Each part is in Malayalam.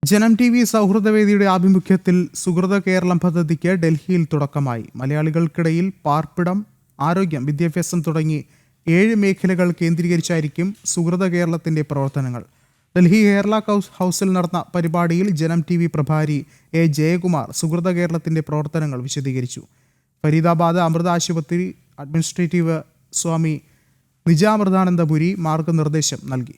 ജനം TV സൗഹൃദവേദിയുടെ ആഭിമുഖ്യത്തിൽ സുഹൃത കേരളം പദ്ധതിക്ക് ഡൽഹിയിൽ തുടക്കമായി. മലയാളികൾക്കിടയിൽ പാർപ്പിടം, ആരോഗ്യം, വിദ്യാഭ്യാസം തുടങ്ങി 7 മേഖലകൾ കേന്ദ്രീകരിച്ചായിരിക്കും സുഹൃത കേരളത്തിന്റെ പ്രവർത്തനങ്ങൾ. ഡൽഹി കേരള ഹൗസിൽ നടന്ന പരിപാടിയിൽ ജനം TV പ്രഭാരി എ ജയകുമാർ സുഹൃത കേരളത്തിന്റെ പ്രവർത്തനങ്ങൾ വിശദീകരിച്ചു. ഫരീദാബാദ് അമൃത ആശുപത്രി അഡ്മിനിസ്ട്രേറ്റീവ് സ്വാമി നിജാമൃതാനന്ദപുരി മാർഗനിർദ്ദേശം നൽകി.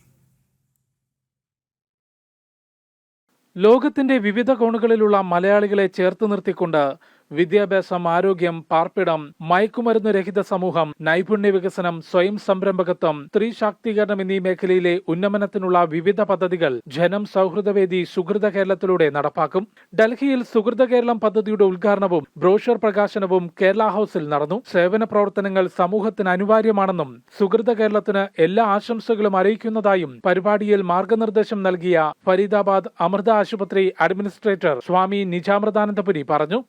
ലോകത്തിന്റെ വിവിധ കോണുകളിലുള്ള മലയാളികളെ ചേർത്ത് നിർത്തിക്കൊണ്ട് വിദ്യാഭ്യാസം, ആരോഗ്യം, പാർപ്പിടം, മയക്കുമരുന്ന് രഹിത സമൂഹം, നൈപുണ്യ വികസനം, സ്വയം സംരംഭകത്വം, സ്ത്രീ ശാക്തീകരണം എന്നീ മേഖലയിലെ ഉന്നമനത്തിനുള്ള വിവിധ പദ്ധതികൾ ജനം സൗഹൃദവേദി സുഹൃത കേരളത്തിലൂടെ നടപ്പാക്കും. ഡൽഹിയിൽ സുഹൃത കേരളം പദ്ധതിയുടെ ഉദ്ഘാടനവും ബ്രോഷർ പ്രകാശനവും കേരള ഹൌസിൽ നടന്നു. സേവന പ്രവർത്തനങ്ങൾ സമൂഹത്തിന് അനിവാര്യമാണെന്നും സുഹൃത കേരളത്തിന് എല്ലാ ആശംസകളും അറിയിക്കുന്നതായും പരിപാടിയിൽ മാർഗനിർദ്ദേശം നൽകിയ ഫരീദാബാദ് അമൃത ആശുപത്രി അഡ്മിനിസ്ട്രേറ്റർ സ്വാമി നിജാമൃതാനന്ദപുരി പറഞ്ഞു.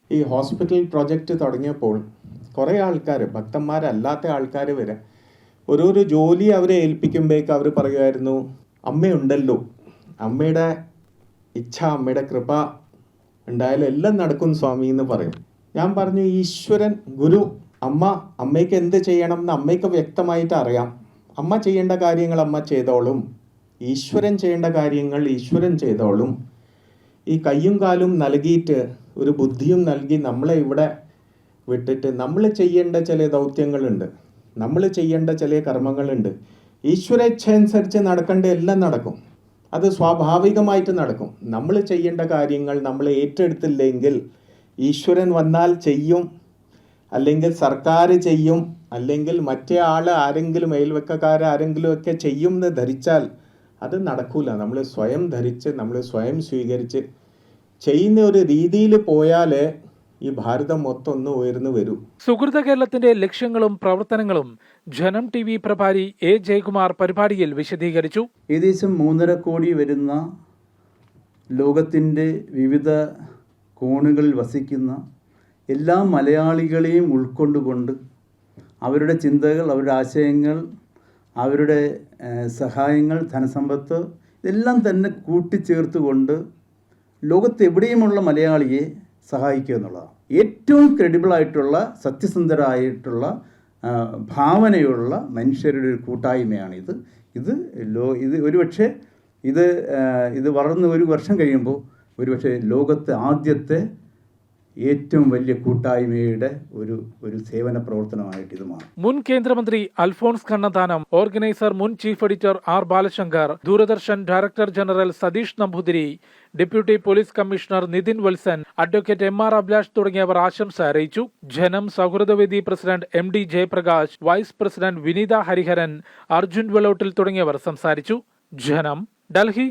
ഹോസ്പിറ്റൽ പ്രോജക്റ്റ് തുടങ്ങിയപ്പോൾ കുറേ ആൾക്കാർ, ഭക്തന്മാരല്ലാത്ത ആൾക്കാർ വരെ ഒരു ജോലി അവരെ ഏൽപ്പിക്കുമ്പോഴേക്ക് അവർ പറയുമായിരുന്നു, അമ്മയുണ്ടല്ലോ, അമ്മയുടെ ഇച്ഛ, അമ്മയുടെ കൃപ ഉണ്ടായാലും എല്ലാം നടക്കും സ്വാമി എന്ന് പറയും. ഞാൻ പറഞ്ഞു, ഈശ്വരൻ, ഗുരു, അമ്മയ്ക്ക് എന്ത് ചെയ്യണം എന്ന് അമ്മയ്ക്ക് വ്യക്തമായിട്ട് അറിയാം. അമ്മ ചെയ്യേണ്ട കാര്യങ്ങൾ അമ്മ ചെയ്തോളും, ഈശ്വരൻ ചെയ്യേണ്ട കാര്യങ്ങൾ ഈശ്വരൻ ചെയ്തോളും. ഈ കയ്യും കാലും നൽകിയിട്ട് ഒരു ബുദ്ധിയും നൽകി നമ്മളെ ഇവിടെ വിട്ടിട്ട് നമ്മൾ ചെയ്യേണ്ട ചില ദൗത്യങ്ങളുണ്ട്, നമ്മൾ ചെയ്യേണ്ട ചില കർമ്മങ്ങളുണ്ട്. ഈശ്വരേച്ഛ അനുസരിച്ച് നടക്കേണ്ട എല്ലാം നടക്കും, അത് സ്വാഭാവികമായിട്ട് നടക്കും. നമ്മൾ ചെയ്യേണ്ട കാര്യങ്ങൾ നമ്മൾ ഏറ്റെടുത്തില്ലെങ്കിൽ ഈശ്വരൻ വന്നാൽ ചെയ്യും, അല്ലെങ്കിൽ സർക്കാർ ചെയ്യും, അല്ലെങ്കിൽ മറ്റേ ആൾ ആരെങ്കിലും അയൽവക്കക്കാരെങ്കിലും ഒക്കെ ചെയ്യും എന്ന് ധരിച്ചാൽ അത് നടക്കൂല. നമ്മൾ സ്വയം ധരിച്ച്, നമ്മൾ സ്വയം സ്വീകരിച്ച് ചെയ്യുന്ന ഒരു രീതിയിൽ പോയാലേ ഈ ഭാരതം മൊത്തം ഒന്ന് ഉയർന്നു വരൂ. സുഹൃത കേരളത്തിന്റെ ലക്ഷ്യങ്ങളും പ്രവർത്തനങ്ങളും ജനം TV പ്രഭാരി എ ജയകുമാർ പരിപാടിയിൽ വിശദീകരിച്ചു. ഏകദേശം 3.5 കോടി വരുന്ന ലോകത്തിൻ്റെ വിവിധ കോണുകളിൽ വസിക്കുന്ന എല്ലാ മലയാളികളെയും ഉൾക്കൊണ്ടുകൊണ്ട് അവരുടെ ചിന്തകൾ, അവരുടെ ആശയങ്ങൾ, അവരുടെ സഹായങ്ങൾ, ധനസമ്പത്ത് ഇതെല്ലാം തന്നെ കൂട്ടിച്ചേർത്തുകൊണ്ട് ലോകത്തെവിടെയുമുള്ള മലയാളിയെ സഹായിക്കുക എന്നുള്ളതാണ്. ഏറ്റവും ക്രെഡിബിളായിട്ടുള്ള, സത്യസന്ധരായിട്ടുള്ള, ഭാവനയുള്ള മനുഷ്യരുടെ ഒരു കൂട്ടായ്മയാണിത്. ഇത് ഒരുപക്ഷെ ഇത് വളർന്ന് 1 വർഷം കഴിയുമ്പോൾ ഒരുപക്ഷെ ലോകത്തെ ആദ്യത്തെ ഏറ്റവും വലിയ കൂട്ടായ്മയുടെ ഒരു സേവന പ്രവർത്തനമായിട്ട് ഇത് മാറും. മുൻ കേന്ദ്രമന്ത്രി അൽഫോൺസ് കണ്ണന്താനം, ഓർഗനൈസർ മുൻ chief editor R Balashankar, Doordarshan director general Satheesh Namboothiri, deputy police commissioner Nithin Valsan, advocate MR Abhilash തുടങ്ങിയവർ ആശംസ അറിയിച്ചു. Janam Sauhrudavedi president MD Jayaprakash, vice president Vineetha Hariharan, Arjun Velottil തുടങ്ങിയവർ സംസാരിച്ചു. ജനം, ഡൽഹി.